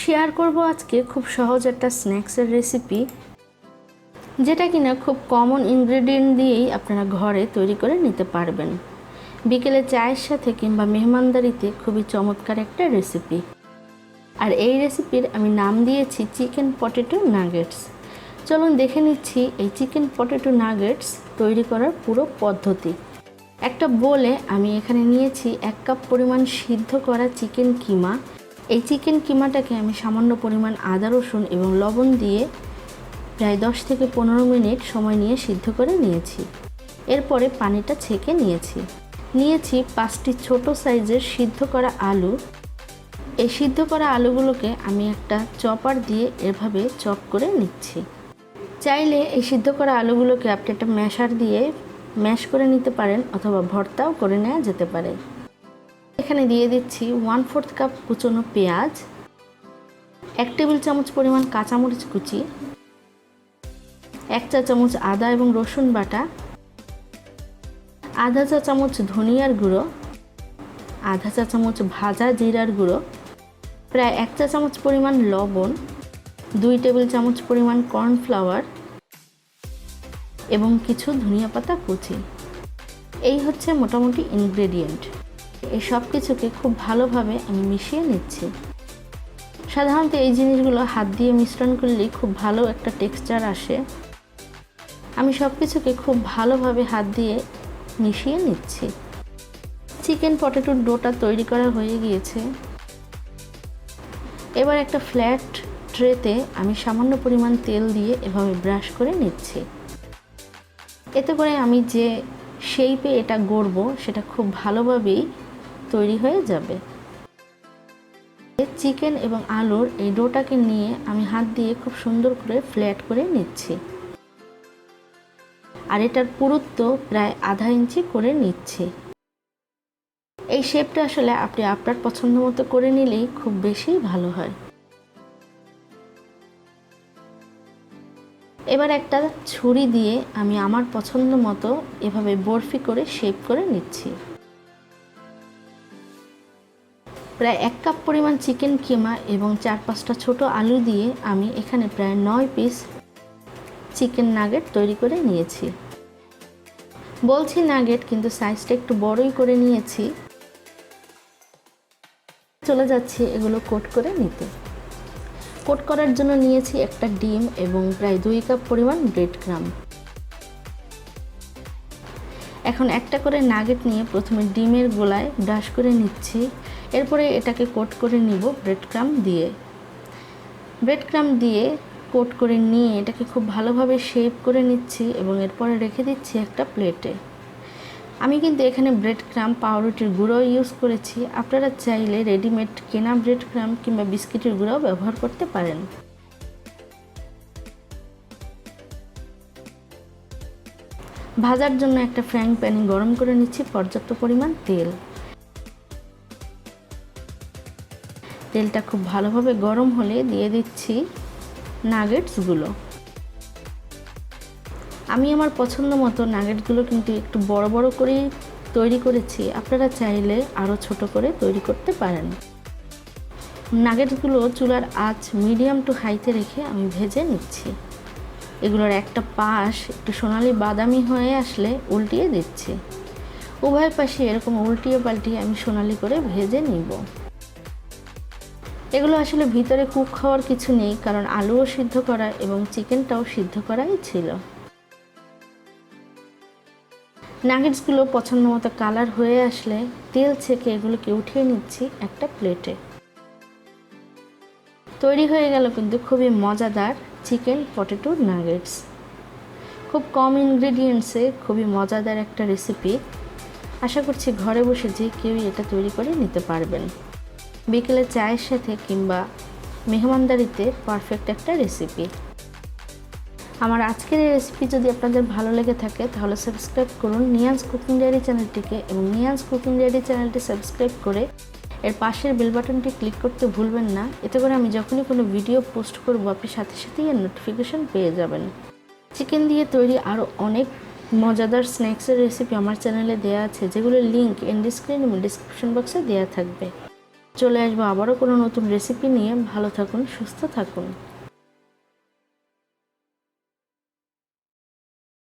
Share করব আজকে খুব সহজ একটা স্ন্যাক্সের রেসিপি, যেটা কিনা খুব কমন ইনগ্রেডিয়েন্ট দিয়েই আপনারা ঘরে তৈরি করে নিতে পারবেন। বিকেলে চায়ের সাথে কিংবা মেহমানদারিতে খুবই চমৎকার একটা রেসিপি। আর এই রেসিপির আমি নাম দিয়েছি চিকেন পটেটো নাগেটস। চলুন দেখে নিচ্ছি এই চিকেন পটেটো নাগেটস তৈরি করার পুরো পদ্ধতি। একটা বোলে আমি এখানে নিয়েছি 1 কাপ পরিমাণ সিদ্ধ করা চিকেন কিমা। এই চিকেন কিমাটাকে আমি সামান্য পরিমাণ আদা রসুন এবং লবণ দিয়ে প্রায় 10 থেকে 15 মিনিট সময় নিয়ে সিদ্ধ করে নিয়েছি। এরপরে পানিটা ছেঁকে নিয়েছি। 5টি ছোট সাইজের সিদ্ধ করা আলু। এই সিদ্ধ করা আলুগুলোকে আমি একটা চপার দিয়ে এভাবে চপ করে নিচ্ছি। চাইলে এই সিদ্ধ করা আলুগুলোকে আপনি একটা ম্যাশার দিয়ে ম্যাশ করে নিতে পারেন অথবা ভর্তাও করে নেওয়া যেতে পারে। এখানে দিয়ে দিচ্ছি 1/4 কাপ কুচনো পেঁয়াজ, 1 টেবিল চামচ পরিমাণ কাঁচামরিচ কুচি, 1 চা চামচ আদা এবং রসুন বাটা, আধা চা চামচ ধনিয়ার গুঁড়ো, আধা চা চামচ ভাজা জিরার গুঁড়ো, প্রায় 1 চা চামচ পরিমাণ লবণ, 2 টেবিল চামচ পরিমাণ কর্নফ্লাওয়ার এবং কিছু ধনিয়া পাতা কুচি। এই হচ্ছে মোটামুটি ইনগ্রেডিয়েন্ট। এই সব কিছুকে খুব ভালোভাবে আমি মিশিয়ে নিচ্ছি। সাধারণত এই জিনিসগুলো হাত দিয়ে মিশ্রণ করলেই খুব ভালো একটা টেক্সচার আসে। আমি সব কিছুকে খুব ভালোভাবে হাত দিয়ে মিশিয়ে নিচ্ছি। চিকেন পটেটোর ডোটা তৈরি করা হয়ে গিয়েছে। এবার একটা ফ্ল্যাট ট্রেতে আমি সামান্য পরিমাণ তেল দিয়ে এভাবে ব্রাশ করে নিচ্ছি। এতে করে আমি যে শেপে এটা গড়ব সেটা খুব ভালোভাবেই তৈরি হয়ে যাবে। চিকেন এবং আলুর এই ডোটাকে নিয়ে আমি হাত দিয়ে খুব সুন্দর করে ফ্ল্যাট করে নিচ্ছি। আর এটার পুরুত্ব প্রায় আধা ইঞ্চি করে নিচ্ছি। এই শেপটা আসলে আপনি আপনার পছন্দ মতো করে নিলেই খুব বেশি ভালো হয়। এবার একটা ছুরি দিয়ে আমি আমার পছন্দ মতো এভাবে বরফি করে শেপ করে নিচ্ছি। প্রায় 1 কাপ পরিমাণ চিকেন কিমা এবং 4-5টা ছোট আলু দিয়ে আমি এখানে প্রায় 9 পিস চিকেন নাগেট তৈরি করে নিয়েছি। বলছি নাগেট, কিন্তু সাইজটা একটু বড়ই করে নিয়েছি। চলে যাচ্ছি এগুলো কোট করে নিতে। কোট করার জন্য নিয়েছি একটা ডিম এবং প্রায় 2 কাপ পরিমাণ ব্রেড ক্রাম্ব। এখন একটা করে নাগেট নিয়ে প্রথমে ডিমের গোলায় ব্রাশ করে নিচ্ছি। এরপরে এটাকে কোট করে নিব ব্রেড ক্রাম্ব দিয়ে। ব্রেড ক্রাম্ব দিয়ে কোট করে নিয়ে এটাকে খুব ভালোভাবে শেপ করে নিচ্ছি এবং এরপরে রেখে দিচ্ছি একটা প্লেটে। আমি কিন্তু এখানে ব্রেড ক্রাম্ব পাউরুটির গুঁড়ো ইউজ করেছি। আপনারা চাইলে রেডিমেড কেনা ব্রেড ক্রাম্ব কিংবা বিস্কিটের গুঁড়াও ব্যবহার করতে পারেন। ভাজার জন্য একটা ফ্রাইং প্যানে গরম করে নিচ্ছি পর্যাপ্ত পরিমাণ তেল। তেলটা খুব ভালোভাবে গরম হলে দিয়ে দিচ্ছি নাগেটসগুলো। আমি আমার পছন্দ মতো নাগেটগুলো কিন্তু একটু বড় বড় করেই তৈরি করেছি। আপনারা চাইলে আরও ছোট করে তৈরি করতে পারেন। নাগেটসগুলো চুলার আঁচ মিডিয়াম টু হাইতে রেখে আমি ভেজে নিচ্ছি। এগুলোর একটা পাশ একটু সোনালি বাদামি হয়ে আসলে উল্টিয়ে দিচ্ছি। উভয় পাশে এরকম উল্টিয়ে পাল্টিয়ে আমি সোনালি করে ভেজে নিব। এগুলো আসলে ভিতরে কুক হওয়ার কিছু নেই, কারণ আলুও সিদ্ধ করা এবং চিকেনটাও সিদ্ধ করাই ছিল। নাগেটসগুলো পছন্দ মতো কালার হয়ে আসলে তেল ছেঁকে এগুলোকে উঠিয়ে নিচ্ছি একটা প্লেটে। তৈরি হয়ে গেল কিন্তু খুবই মজাদার চিকেন পটেটো নাগেটস। খুব কম ইনগ্রেডিয়েন্টসে খুবই মজাদার একটা রেসিপি। আশা করছি ঘরে বসে যে কেউই এটা তৈরি করে নিতে পারবেন। বিকেলে চায়ের সাথে কিংবা মেহমানদারিতে পারফেক্ট একটা রেসিপি। আমার আজকের এই রেসিপি যদি আপনাদের ভালো লেগে থাকে তাহলে সাবস্ক্রাইব করুন নিয়ান্স কুকিং ডায়েরি চ্যানেলটিকে, এবং নিয়ান্স কুকিং ডায়েরি চ্যানেলটি সাবস্ক্রাইব করে এর পাশের বেল বাটনটি ক্লিক করতে ভুলবেন না। এতে করে আমি যখনই কোনো ভিডিও পোস্ট করব আপনি সাথে সাথেই এর নোটিফিকেশন পেয়ে যাবেন। চিকেন দিয়ে তৈরি আরও অনেক মজাদার স্ন্যাক্সের রেসিপি আমার চ্যানেলে দেওয়া আছে, যেগুলোর লিঙ্ক এন্ড স্ক্রিন এবং ডিসক্রিপশন বক্সে দেওয়া থাকবে। চলে আসবো আবারও কোনো নতুন রেসিপি নিয়ে। ভালো থাকুন, সুস্থ থাকুন।